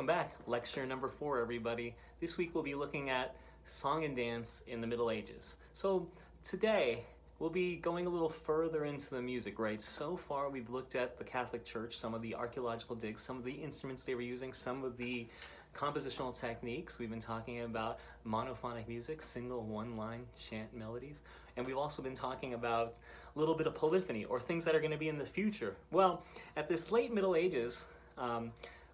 Welcome back. Lecture number 4, everybody. This week we'll be looking at song and dance in the Middle Ages. So today we'll be going a little further into the music, right? So far we've looked at the Catholic Church, some of the archaeological digs, some of the instruments they were using, some of the compositional techniques. We've been talking about monophonic music, single one-line chant melodies. And we've also been talking about a little bit of polyphony, or things that are going to be in the future. Well, at this late Middle Ages,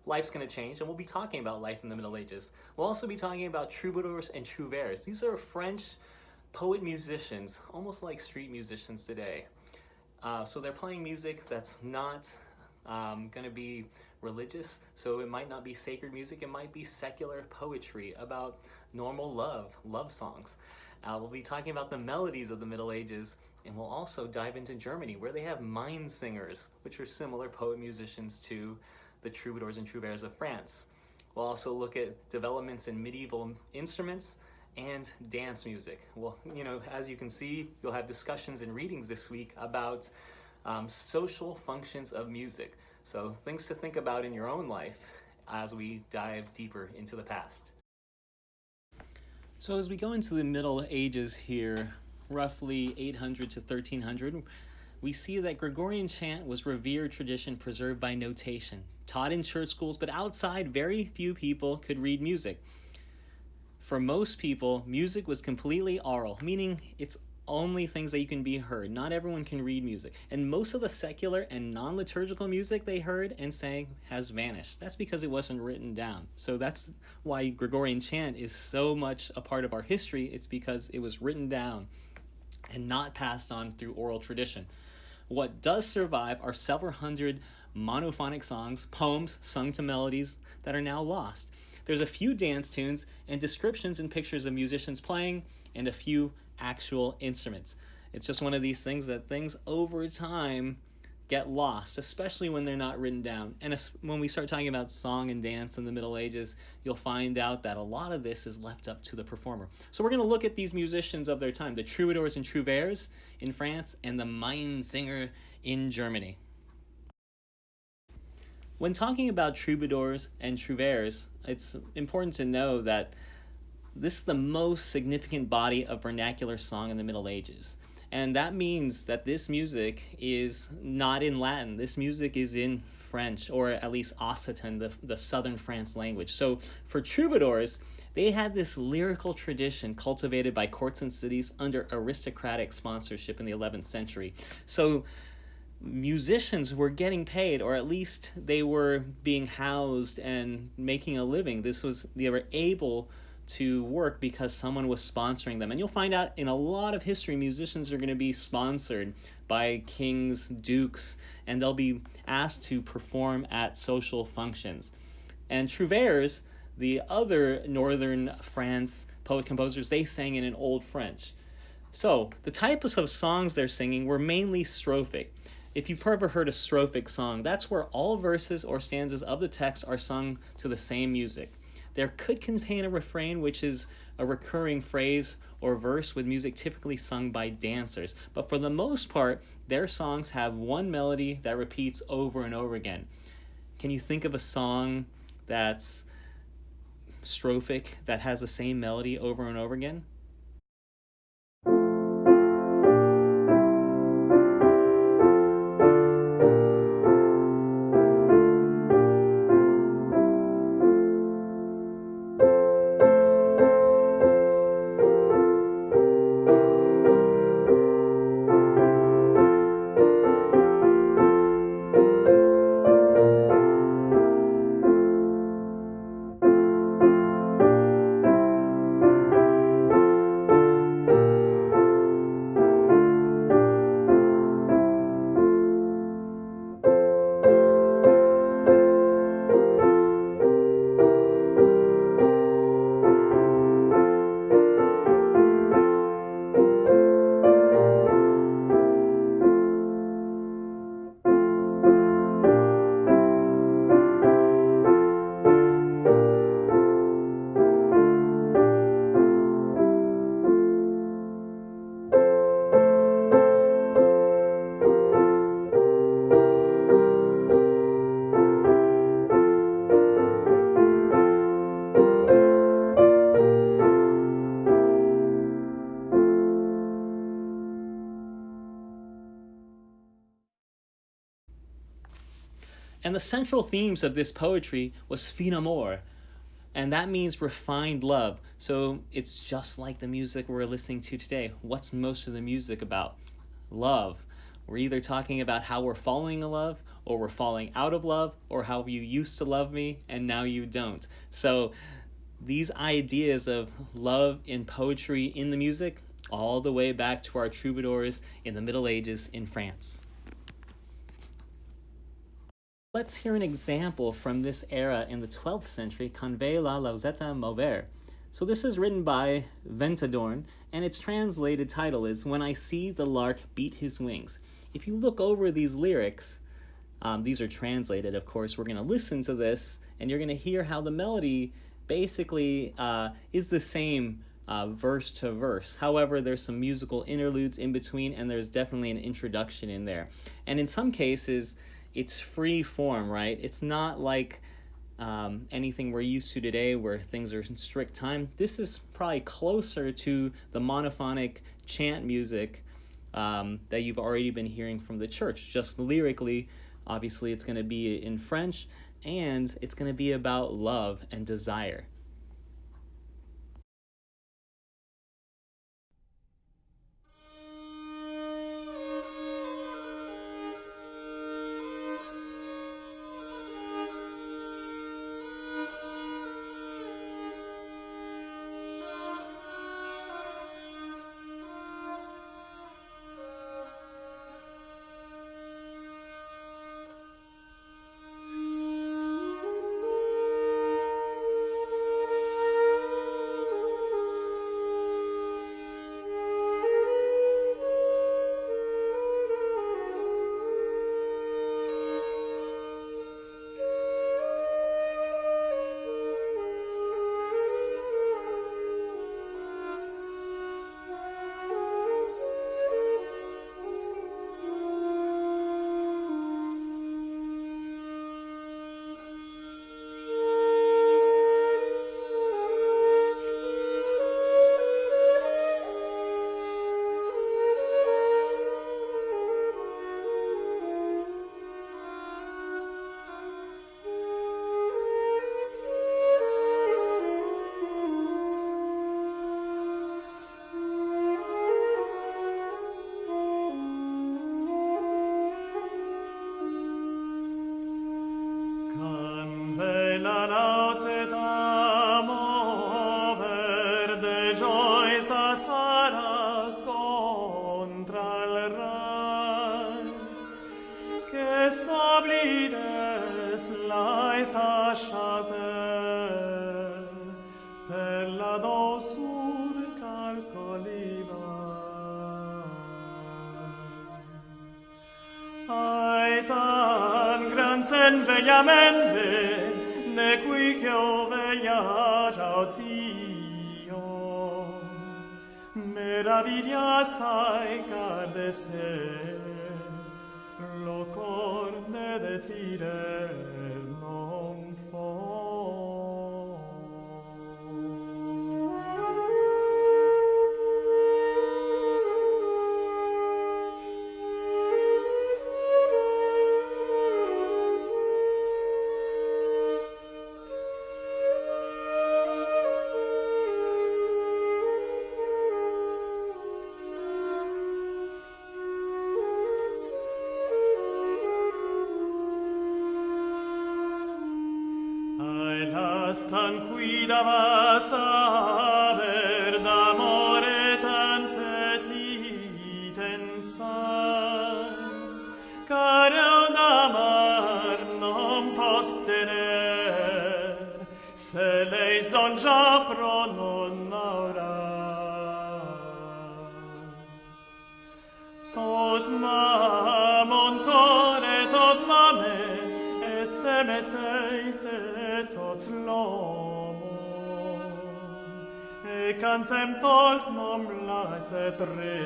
life's going to change, and we'll be talking about life in the Middle Ages. We'll also be talking about troubadours and trouvères. These are French poet-musicians, almost like street musicians today. So they're playing music that's not going to be religious, so it might not be sacred music, it might be secular poetry about normal love songs. We'll be talking about the melodies of the Middle Ages, and we'll also dive into Germany, where they have mind singers, which are similar poet-musicians to the troubadours and trouvères of France. We'll also look at developments in medieval instruments and dance music. Well, as you can see, you'll have discussions and readings this week about social functions of music. So things to think about in your own life as we dive deeper into the past. So as we go into the Middle Ages here, roughly 800 to 1300, we see that Gregorian chant was revered tradition preserved by notation, taught in church schools, but outside, very few people could read music. For most people, music was completely oral, meaning it's only things that you can be heard. Not everyone can read music. And most of the secular and non-liturgical music they heard and sang has vanished. That's because it wasn't written down. So that's why Gregorian chant is so much a part of our history. It's because it was written down and not passed on through oral tradition. What does survive are several hundred monophonic songs, poems sung to melodies that are now lost. There's a few dance tunes and descriptions and pictures of musicians playing and a few actual instruments. It's just one of these things that things over time get lost, especially when they're not written down. And when we start talking about song and dance in the Middle Ages, you'll find out that a lot of this is left up to the performer. So we're going to look at these musicians of their time, the troubadours and trouvères in France and the mind singer in Germany. When talking about troubadours and trouvères, it's important to know that this is the most significant body of vernacular song in the Middle Ages. And that means that this music is not in Latin. This music is in French, or at least Occitan, the southern France language. So for troubadours, they had this lyrical tradition cultivated by courts and cities under aristocratic sponsorship in the 11th century. So musicians were getting paid, or at least they were being housed and making a living. They were able to work because someone was sponsoring them. And you'll find out in a lot of history, musicians are going to be sponsored by kings, dukes, and they'll be asked to perform at social functions. And trouvères, the other northern France poet-composers, they sang in an Old French. So the types of songs they're singing were mainly strophic. If you've ever heard a strophic song, that's where all verses or stanzas of the text are sung to the same music. There could contain a refrain, which is a recurring phrase or verse with music typically sung by dancers. But for the most part, their songs have one melody that repeats over and over again. Can you think of a song that's strophic, that has the same melody over and over again? And the central themes of this poetry was fin amor, and that means refined love. So it's just like the music we're listening to today. What's most of the music about? Love. We're either talking about how we're falling in love, or we're falling out of love, or how you used to love me and now you don't. So these ideas of love in poetry in the music, all the way back to our troubadours in the Middle Ages in France. Let's hear an example from this era in the 12th century, Quand veille la lauzette mauvais. So this is written by Ventadorn, and its translated title is When I See the Lark Beat His Wings. If you look over these lyrics, these are translated, of course. We're going to listen to this, and you're going to hear how the melody basically is the same verse to verse. However, there's some musical interludes in between, and there's definitely an introduction in there. And in some cases, it's free form, right? It's not like anything we're used to today where things are in strict time. This is probably closer to the monophonic chant music that you've already been hearing from the church. Just lyrically, obviously it's going to be in French, and it's going to be about love and desire. Bellamente, ne qui che ovea rautio, meraviglia sai car de se, lo cor ne decider non fo. Tan quida vas haber d'amore tan petit ensan, car un d'amar non post tener, se leis don già pro non aura. Tot mamon core, tot mame, esse me sei tot l'homo, e cansem tolc nom lace tre,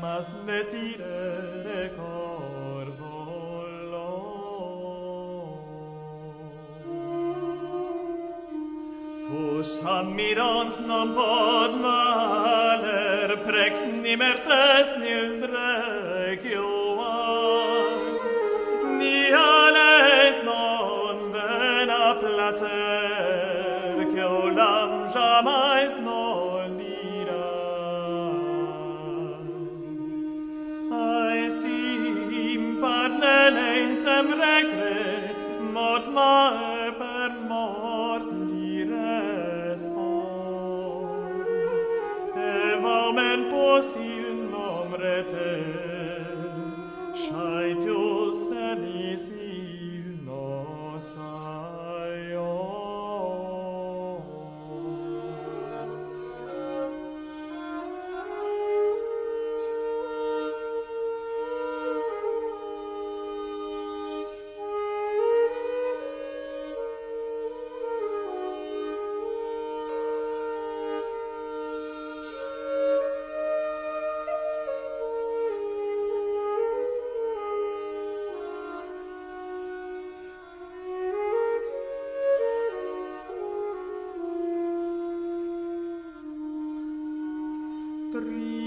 mas ne tire cor volo. Tus ammirons non pod maler, prex nimer ses nil drec ioan, ni ale placer que olam jamais n'olira. Ai sim parnelei sem regre, mot mae per mort li respond. E vaumen possil nombre te, shaitius sedis il nos aion.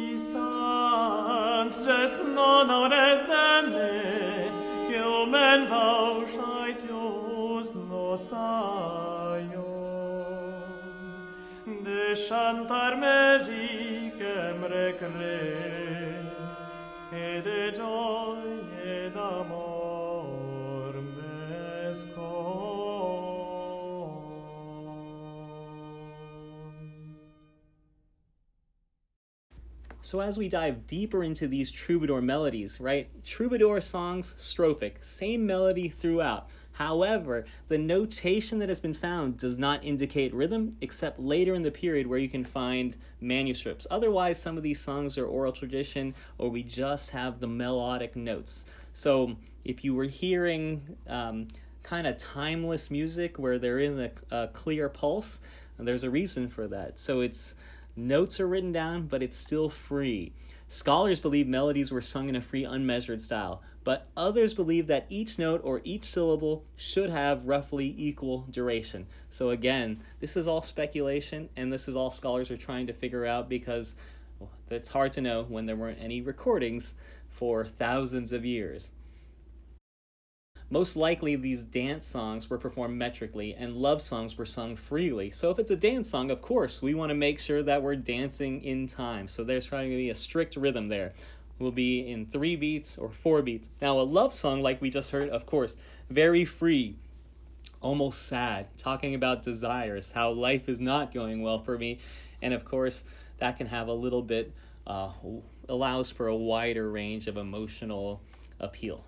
Tristans jes non aures de me, que omen vauch aetius nos aion. De chantar magicem recre, et de joy et d'amor mescon. So as we dive deeper into these troubadour melodies, right? Troubadour songs, strophic, same melody throughout. However, the notation that has been found does not indicate rhythm, except later in the period where you can find manuscripts. Otherwise, some of these songs are oral tradition, or we just have the melodic notes. So if you were hearing kind of timeless music where there is a clear pulse, there's a reason for that. So notes are written down, but it's still free. Scholars believe melodies were sung in a free, unmeasured style, but others believe that each note or each syllable should have roughly equal duration. So again, this is all speculation, and this is all scholars are trying to figure out because it's hard to know when there weren't any recordings for thousands of years. Most likely, these dance songs were performed metrically, and love songs were sung freely. So if it's a dance song, of course, we want to make sure that we're dancing in time. So there's probably going to be a strict rhythm there. We'll be in 3 beats or 4 beats. Now, a love song, like we just heard, of course, very free, almost sad, talking about desires, how life is not going well for me. And of course, that can have a little bit, allows for a wider range of emotional appeal.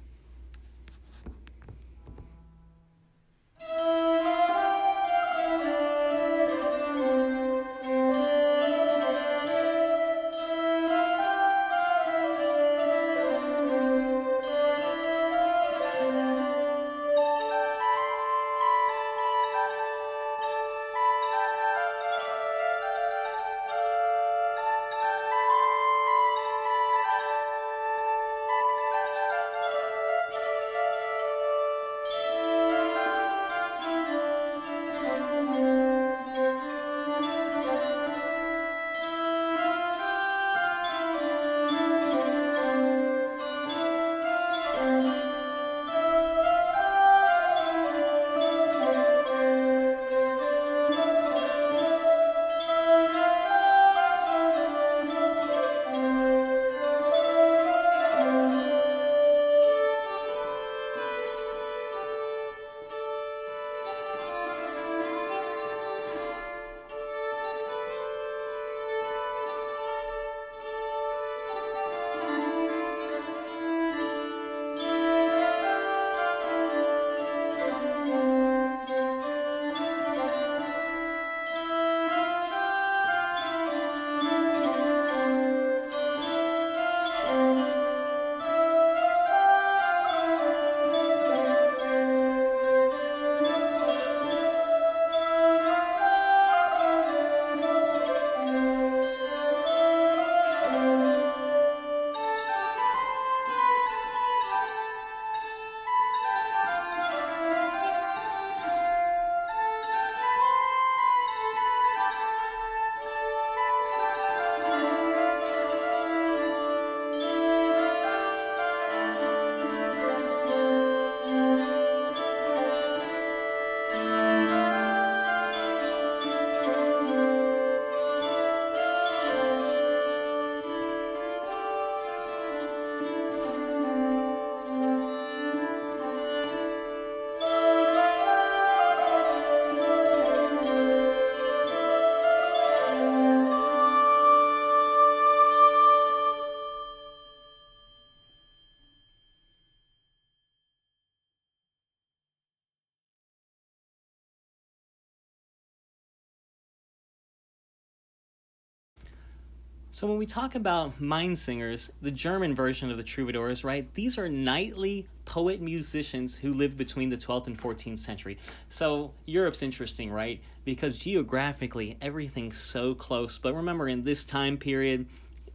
So when we talk about mind singers, the German version of the Troubadours, right, these are knightly poet musicians who lived between the 12th and 14th century. So Europe's interesting, right, because geographically everything's so close. But remember, in this time period,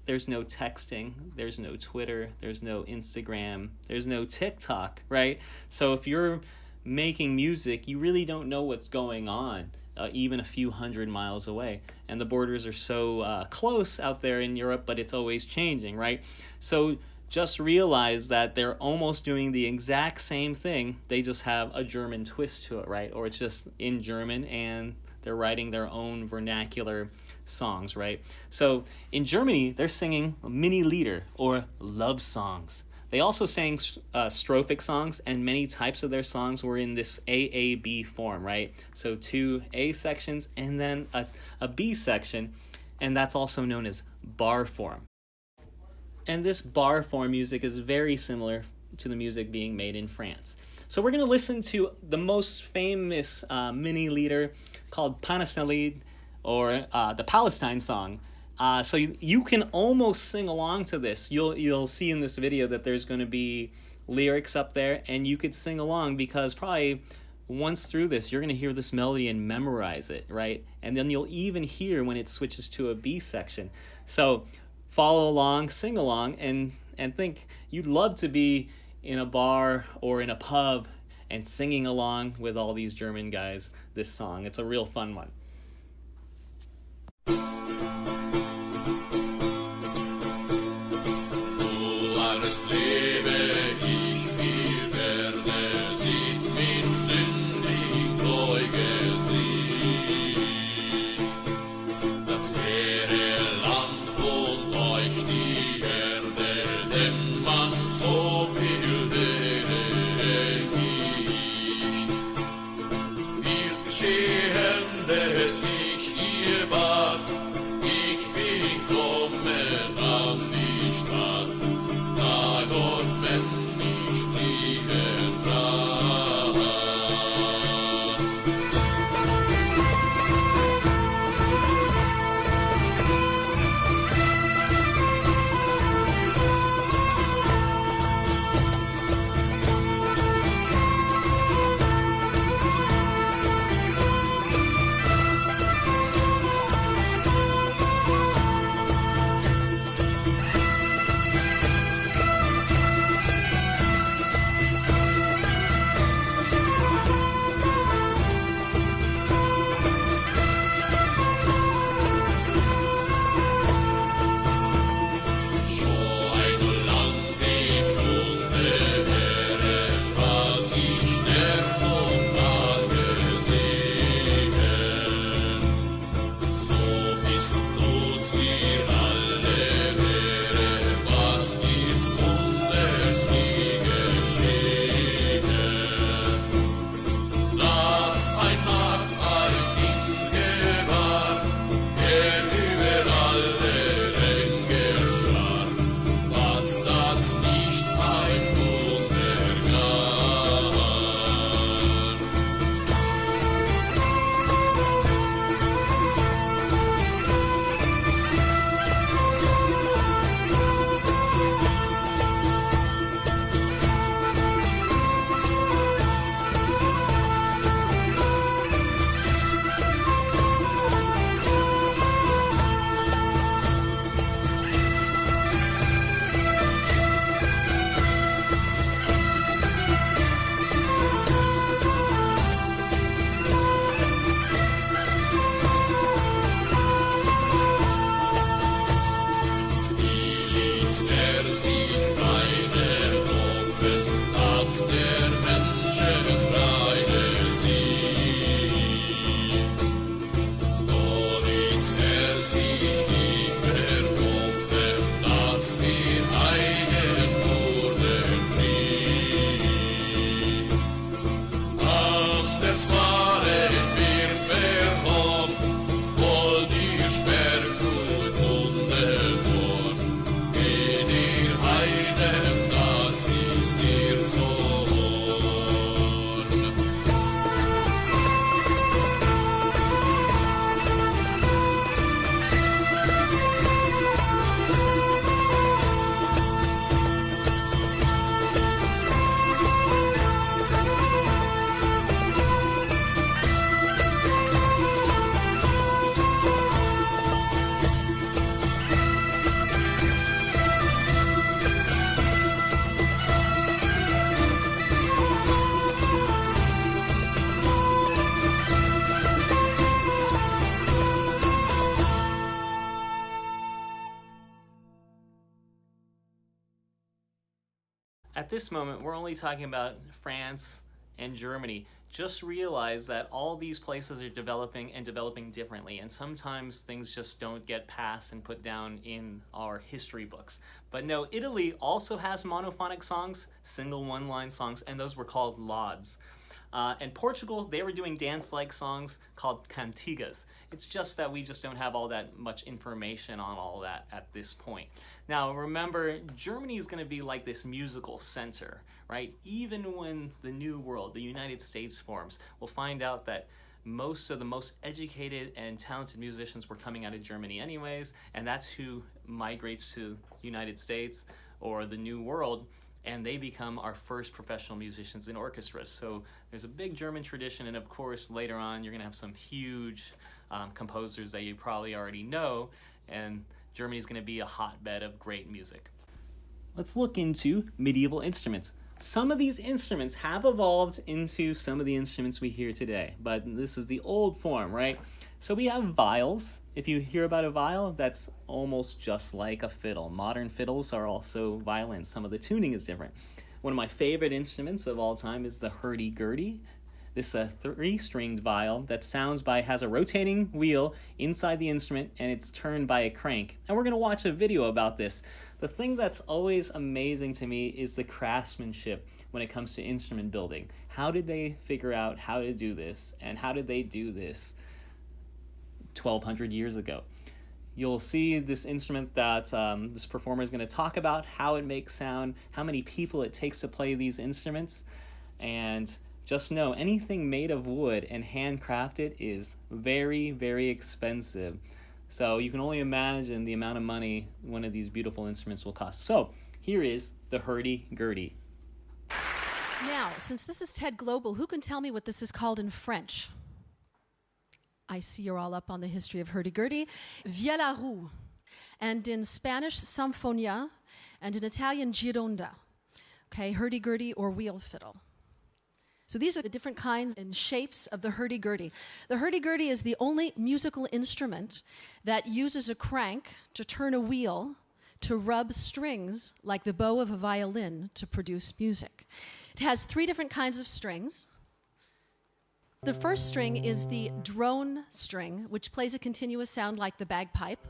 there's no texting, there's no Twitter, there's no Instagram, there's no TikTok, right? So if you're making music, you really don't know what's going on, even a few hundred miles away. And the borders are so close out there in Europe, but it's always changing, right? So just realize that they're almost doing the exact same thing. They just have a German twist to it, right? Or it's just in German and they're writing their own vernacular songs, right? So in Germany, they're singing mini Lieder or love songs. They also sang strophic songs, and many types of their songs were in this AAB form, right? So 2 A sections and then a B section, and that's also known as bar form. And this bar form music is very similar to the music being made in France. So we're going to listen to the most famous mini Lieder called Palästinenlied, or the Palestine song. So you can almost sing along to this. You'll see in this video that there's going to be lyrics up there, and you could sing along because probably once through this, you're going to hear this melody and memorize it, right? And then you'll even hear when it switches to a B section. So follow along, sing along, and think you'd love to be in a bar or in a pub and singing along with all these German guys this song. It's a real fun one. Alles lebe ich, wie werde sieht min sündig Gläuge sie. Das leere Land wohnt euch die Erde, dem man so viel nicht. Wie's geschehen, des ich ihr bat, ich bin kommen an die Stadt. Gott, wenn ich fliegen brach. Heiden, das ist dir so. At this moment, we're only talking about France and Germany. Just realize that all these places are developing and developing differently, and sometimes things just don't get passed and put down in our history books. But no, Italy also has monophonic songs, single one-line songs, and those were called laudes. And Portugal, they were doing dance-like songs called cantigas. It's just that we just don't have all that much information on all that at this point. Now remember, Germany is going to be like this musical center, right? Even when the New World, the United States forms, we'll find out that most of the most educated and talented musicians were coming out of Germany anyways, and that's who migrates to the United States or the New World, and they become our first professional musicians in orchestras. So there's a big German tradition, and of course later on you're going to have some huge composers that you probably already know, and Germany's going to be a hotbed of great music. Let's look into medieval instruments. Some of these instruments have evolved into some of the instruments we hear today, but this is the old form, right? So we have viols. If you hear about a viol, that's almost just like a fiddle. Modern fiddles are also violins. Some of the tuning is different. One of my favorite instruments of all time is the hurdy-gurdy. This is a 3-stringed viol that has a rotating wheel inside the instrument, and it's turned by a crank. And we're going to watch a video about this. The thing that's always amazing to me is the craftsmanship when it comes to instrument building. How did they figure out how to do this, and how did they do this 1,200 years ago? You'll see this instrument that this performer is going to talk about, how it makes sound, how many people it takes to play these instruments, and just know anything made of wood and handcrafted is very, very expensive. So you can only imagine the amount of money one of these beautiful instruments will cost. So here is the hurdy-gurdy. Now, since this is TED Global, who can tell me what this is called in French? I see you're all up on the history of hurdy-gurdy. Viella roue. And in Spanish, Sinfonia. And in Italian, Gironda. Okay, hurdy-gurdy or wheel fiddle. So these are the different kinds and shapes of the hurdy-gurdy. The hurdy-gurdy is the only musical instrument that uses a crank to turn a wheel to rub strings like the bow of a violin to produce music. It has 3 different kinds of strings. The first string is the drone string, which plays a continuous sound like the bagpipe.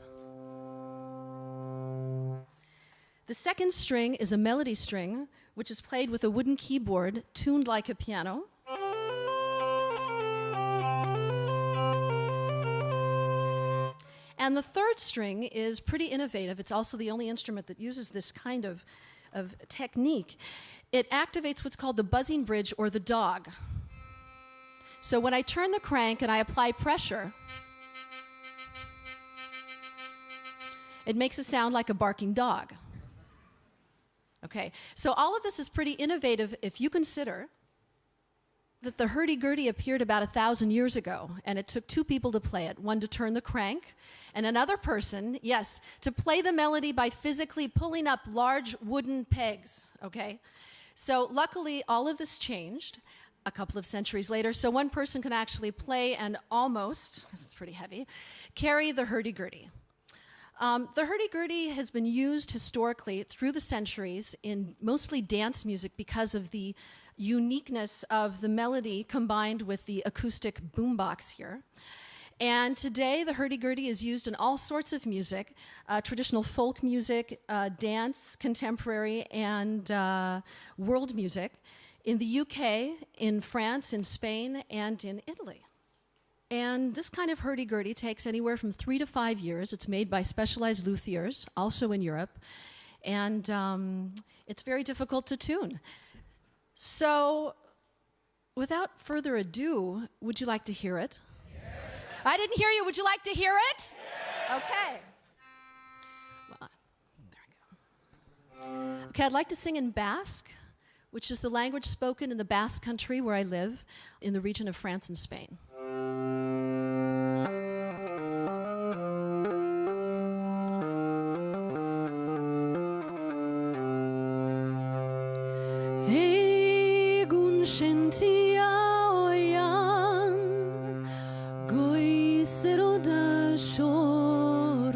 The second string is a melody string, which is played with a wooden keyboard tuned like a piano. And the third string is pretty innovative. It's also the only instrument that uses this kind of technique. It activates what's called the buzzing bridge or the dog. So when I turn the crank and I apply pressure, it makes a sound like a barking dog. Okay, so all of this is pretty innovative if you consider that the hurdy-gurdy appeared about 1,000 years ago, and it took 2 people to play it, one to turn the crank, and another person, yes, to play the melody by physically pulling up large wooden pegs, okay? So luckily, all of this changed a couple of centuries later, so one person can actually play and almost, because it's pretty heavy, carry the hurdy-gurdy. The hurdy-gurdy has been used historically through the centuries in mostly dance music because of the uniqueness of the melody combined with the acoustic boombox here. And today the hurdy-gurdy is used in all sorts of music, traditional folk music, dance, contemporary, and world music in the UK, in France, in Spain, and in Italy. And this kind of hurdy-gurdy takes anywhere from 3 to 5 years. It's made by specialized luthiers, also in Europe. And it's very difficult to tune. So, without further ado, would you like to hear it? Yes. I didn't hear you. Would you like to hear it? Yes. Okay. Well, there we go. Okay, I'd like to sing in Basque, which is the language spoken in the Basque country where I live, in the region of France and Spain. Sentia oian goizero da sortzen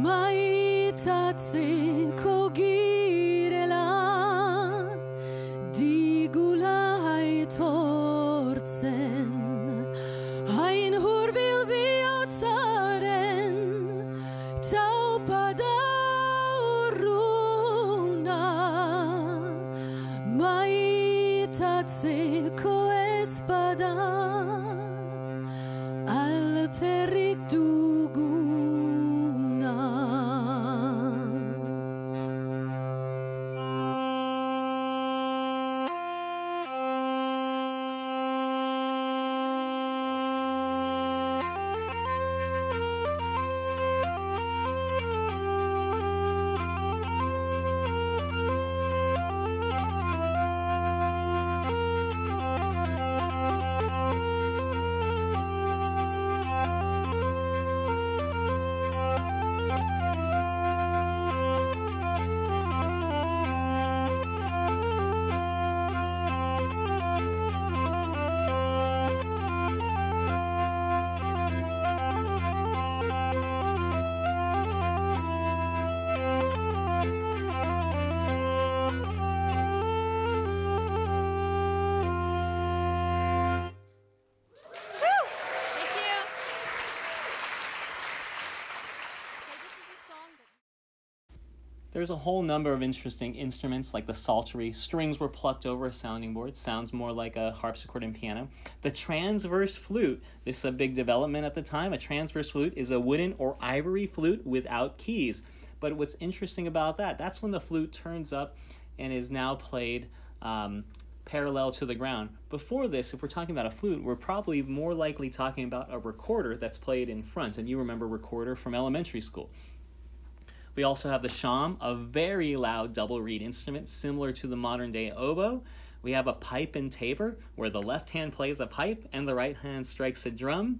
maitatzeko zen Hain hurbil bihotzaren Troubadouruna Maitatzeko ez bada Alperrik duguna Thank you. There's a whole number of interesting instruments like the psaltery. Strings were plucked over a sounding board. Sounds more like a harpsichord and piano. The transverse flute. This is a big development at the time. A transverse flute is a wooden or ivory flute without keys. But what's interesting about that, that's when the flute turns up and is now played parallel to the ground. Before this, if we're talking about a flute, we're probably more likely talking about a recorder that's played in front. And you remember recorder from elementary school. We also have the sham, a very loud double reed instrument similar to the modern day oboe. We have a pipe and tabor, where the left hand plays a pipe and the right hand strikes a drum.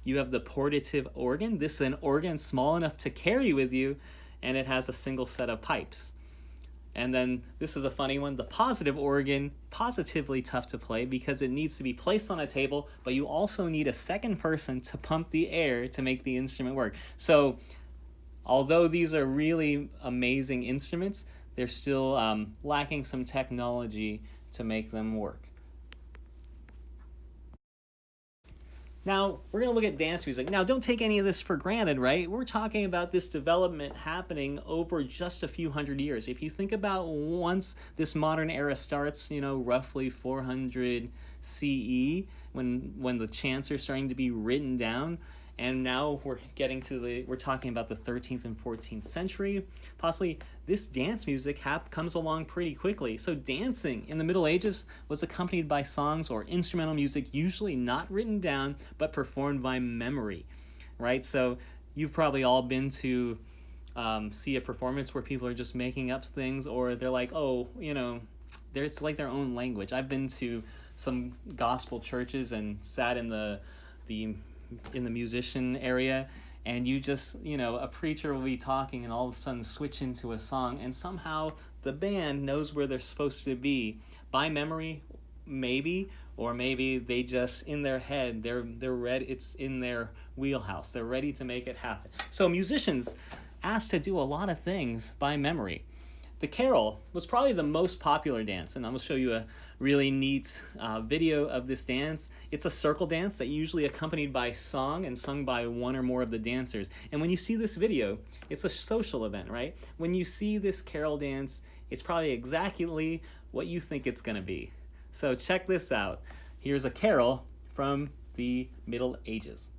You have the portative organ. This is an organ small enough to carry with you, and it has a single set of pipes. And then this is a funny one, the positive organ, positively tough to play because it needs to be placed on a table, but you also need a second person to pump the air to make the instrument work. So although these are really amazing instruments, they're still lacking some technology to make them work. Now, we're going to look at dance music. Now, don't take any of this for granted, right? We're talking about this development happening over just a few hundred years. If you think about once this modern era starts, roughly 400 CE, when the chants are starting to be written down, and now we're talking about the 13th and 14th century. Possibly this dance music comes along pretty quickly. So dancing in the Middle Ages was accompanied by songs or instrumental music, usually not written down, but performed by memory, right? So you've probably all been to see a performance where people are just making up things, or they're like, it's like their own language. I've been to some gospel churches and sat in the musician area, and you just, a preacher will be talking and all of a sudden switch into a song, and somehow the band knows where they're supposed to be by memory, maybe, or maybe they just, in their head, they're ready, it's in their wheelhouse, they're ready to make it happen. So musicians asked to do a lot of things by memory. The carol was probably the most popular dance, and I'm going to show you a really neat video of this dance. It's a circle dance that usually accompanied by song and sung by one or more of the dancers. And when you see this video, it's a social event, right? When you see this carol dance, it's probably exactly what you think it's going to be. So check this out. Here's a carol from the Middle Ages.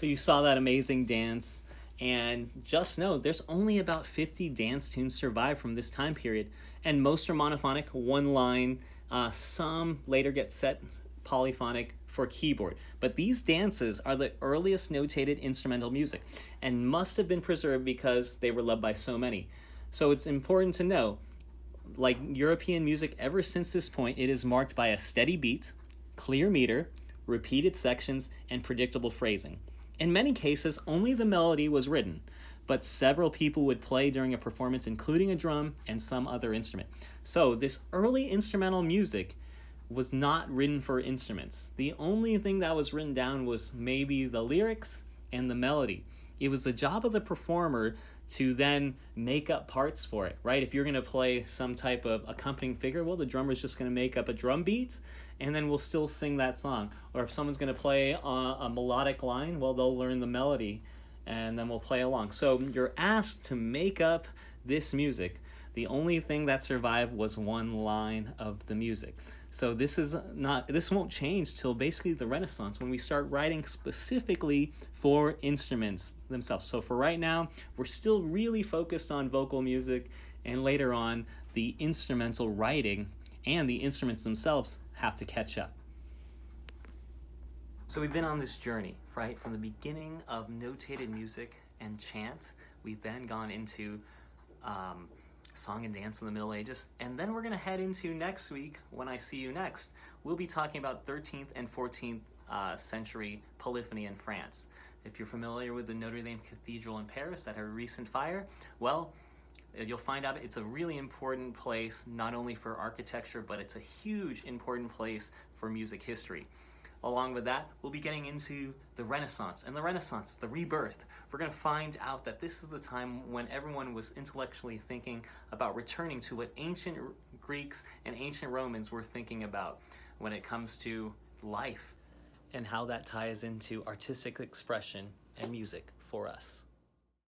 you saw that amazing dance, and just know there's only about 50 dance tunes survive from this time period, and most are monophonic, one line. Some later get set polyphonic for keyboard. But these dances are the earliest notated instrumental music and must have been preserved because they were loved by so many. So it's important to know, like European music, ever since this point, it is marked by a steady beat, clear meter, repeated sections, and predictable phrasing. In many cases, only the melody was written, but several people would play during a performance, including a drum and some other instrument. So this early instrumental music was not written for instruments. The only thing that was written down was maybe the lyrics and the melody. It was the job of the performer to then make up parts for it, right? If you're going to play some type of accompanying figure, well, the drummer's just going to make up a drum beat, and then we'll still sing that song. Or if someone's going to play a melodic line, well, they'll learn the melody, and then we'll play along. So you're asked to make up this music. The only thing that survived was one line of the music. So this won't change till basically the Renaissance, when we start writing specifically for instruments themselves. So for right now, we're still really focused on vocal music, and later on, the instrumental writing and the instruments themselves have to catch up. So we've been on this journey, right? From the beginning of notated music and chant, we've then gone into song and dance in the Middle Ages, and then we're going to head into next week, when I see you next, we'll be talking about 13th and 14th century polyphony in France. If you're familiar with the Notre Dame Cathedral in Paris that had a recent fire, well, you'll find out it's a really important place, not only for architecture, but it's a huge important place for music history. Along with that, we'll be getting into the Renaissance, and the Renaissance, the rebirth. We're going to find out that this is the time when everyone was intellectually thinking about returning to what ancient Greeks and ancient Romans were thinking about when it comes to life, and how that ties into artistic expression and music for us.